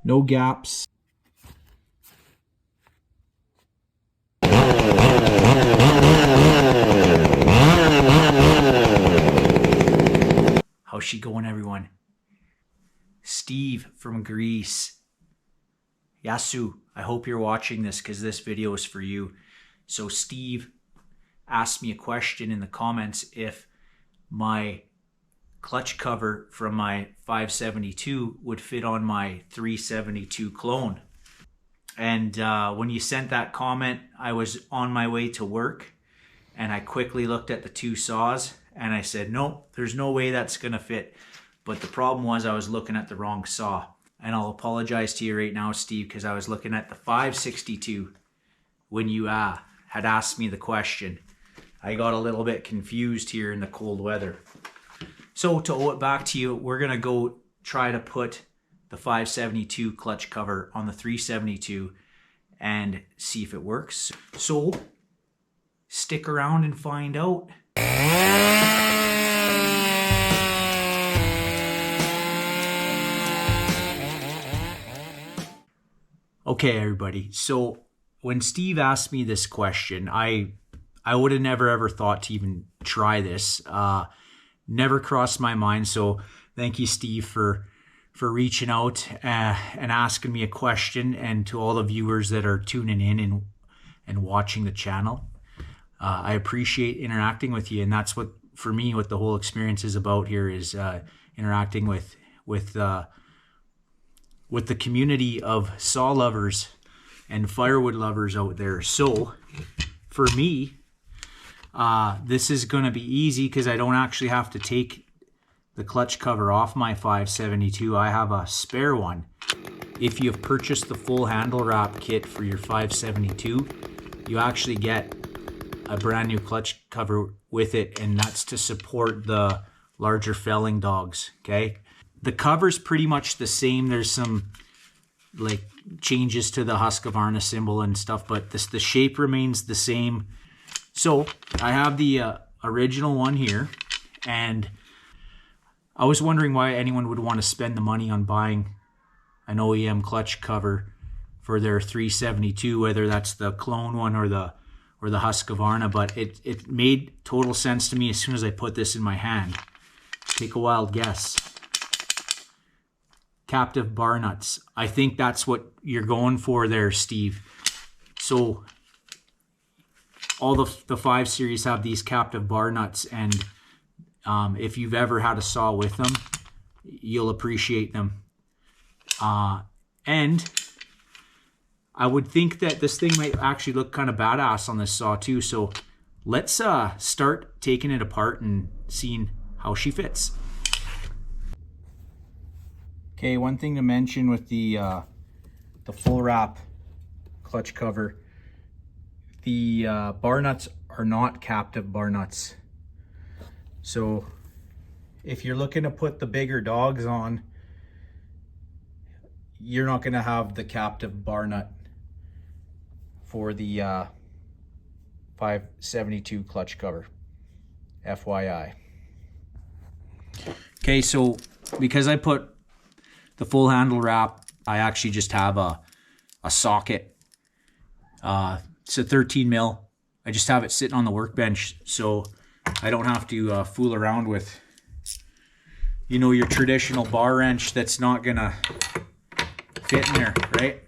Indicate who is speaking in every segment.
Speaker 1: No gaps. How's she going, everyone? Steve from Greece. Yasu, I hope you're watching this because this video is for you. So Steve asked me a question in the comments if my clutch cover from my 572 would fit on my 372 clone. And when you sent that comment, I was on my way to work and I quickly looked at the two saws and I said, no, there's no way that's gonna fit. But the problem was I was looking at the wrong saw. And I'll apologize to you right now, Steve, because I was looking at the 562 when you had asked me the question. I got a little bit confused here in the cold weather. So to owe it back to you, we're gonna go try to put the 572 clutch cover on the 372 and see if it works. So stick around and find out. Okay, everybody. So when Steve asked me this question, I would have never ever thought to even try this. Never crossed my mind. So thank you, Steve, for reaching out and asking me a question, and to all the viewers that are tuning in and watching the channel. I appreciate interacting with you, and that's what, for me, what the whole experience is about here, is interacting with the community of saw lovers and firewood lovers out there. So for me, this is going to be easy because I don't actually have to take the clutch cover off my 572. I have a spare one. If you've purchased the full handle wrap kit for your 572, you actually get a brand new clutch cover with it, and that's to support the larger felling dogs. Okay, the cover's pretty much the same. There's some like changes to the Husqvarna symbol and stuff, but the shape remains the same. So I have the original one here, and I was wondering why anyone would want to spend the money on buying an OEM clutch cover for their 372, whether that's the clone one or the Husqvarna. But it made total sense to me as soon as I put this in my hand. Take a wild guess. Captive bar nuts. I think that's what you're going for there, Steve. So all the 5 series have these captive bar nuts, and if you've ever had a saw with them, you'll appreciate them. And I would think that this thing might actually look kind of badass on this saw too. So let's start taking it apart and seeing how she fits. Okay, one thing to mention with the full wrap clutch cover, the bar nuts are not captive bar nuts. So if you're looking to put the bigger dogs on, you're not going to have the captive bar nut for the 572 clutch cover, FYI. Okay, so because I put the full handle wrap, I actually just have a socket. It's a 13 mil. I just have it sitting on the workbench, so I don't have to fool around with, you know, your traditional bar wrench that's not gonna fit in there, right?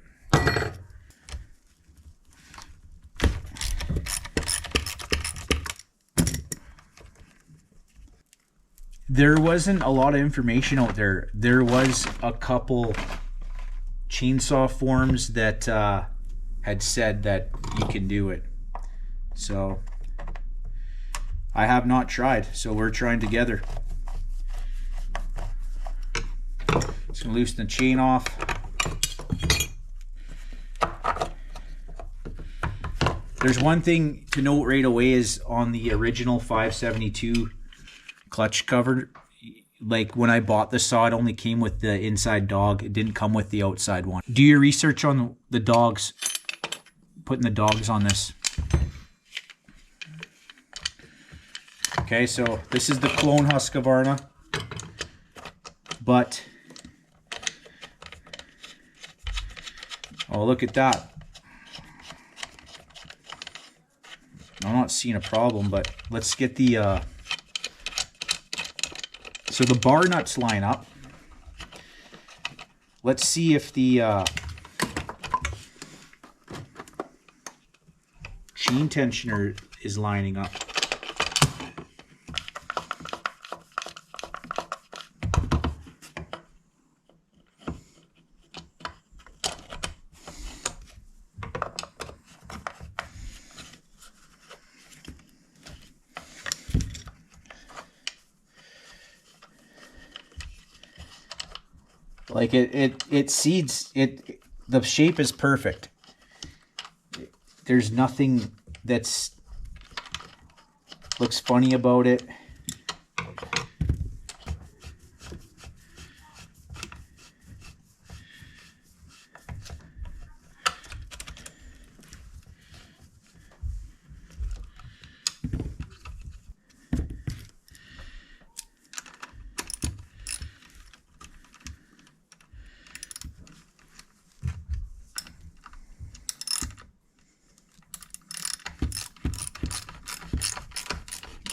Speaker 1: There wasn't a lot of information out there. There was a couple chainsaw forums that had said that you can do it. So I have not tried, so we're trying together. Just gonna loosen the chain off. There's one thing to note right away is on the original 572 clutch cover, like when I bought the saw, it only came with the inside dog. It didn't come with the outside one. Do your research on the dogs, putting the dogs on this. Okay, so this is the clone Husqvarna, but Oh, look at that. I'm not seeing a problem, but let's get the so the bar nuts line up. Let's see if the chain tensioner is lining up. Like it seeds it. The shape is perfect. There's nothing that's looks funny about it.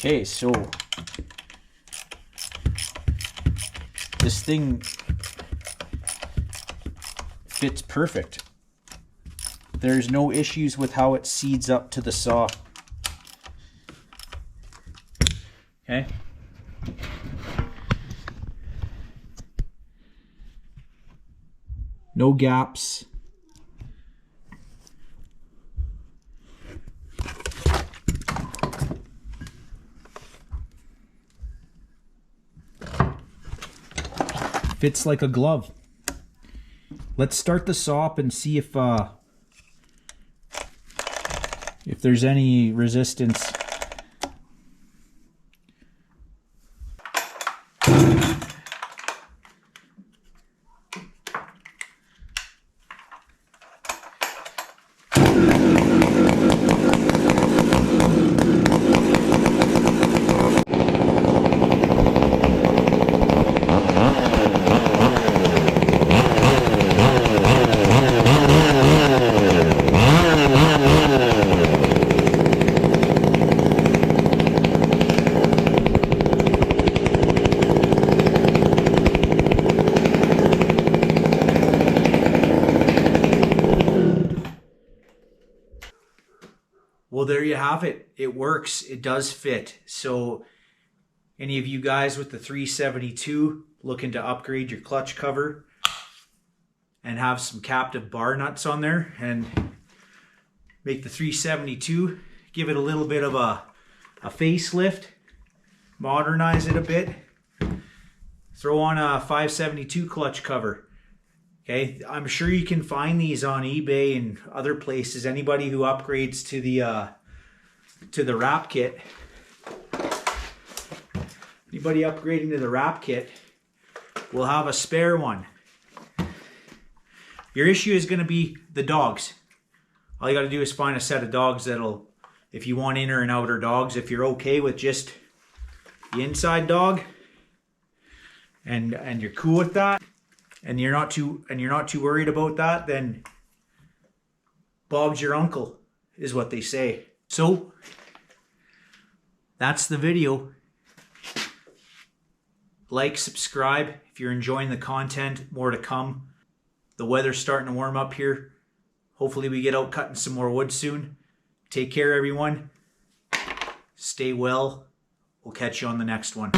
Speaker 1: Okay, so this thing fits perfect. There's no issues with how it seeds up to the saw. Okay. No gaps. Fits like a glove. Let's start the saw up and see if there's any resistance. Well, there you have it. It works. It does fit. So any of you guys with the 372 looking to upgrade your clutch cover and have some captive bar nuts on there and make the 372, give it a little bit of a facelift, modernize it a bit, throw on a 572 clutch cover. Okay, I'm sure you can find these on eBay and other places. Anybody who upgrades to the wrap kit, anybody upgrading to the wrap kit will have a spare one. Your issue is going to be the dogs. All you got to do is find a set of dogs that'll, if you want inner and outer dogs, if you're okay with just the inside dog and you're cool with that, and you're not too worried about that, then Bob's your uncle, is what they say. So that's the video. Like, subscribe if you're enjoying the content. More to come. The weather's starting to warm up here. Hopefully we get out cutting some more wood soon. Take care, everyone. Stay well. We'll catch you on the next one.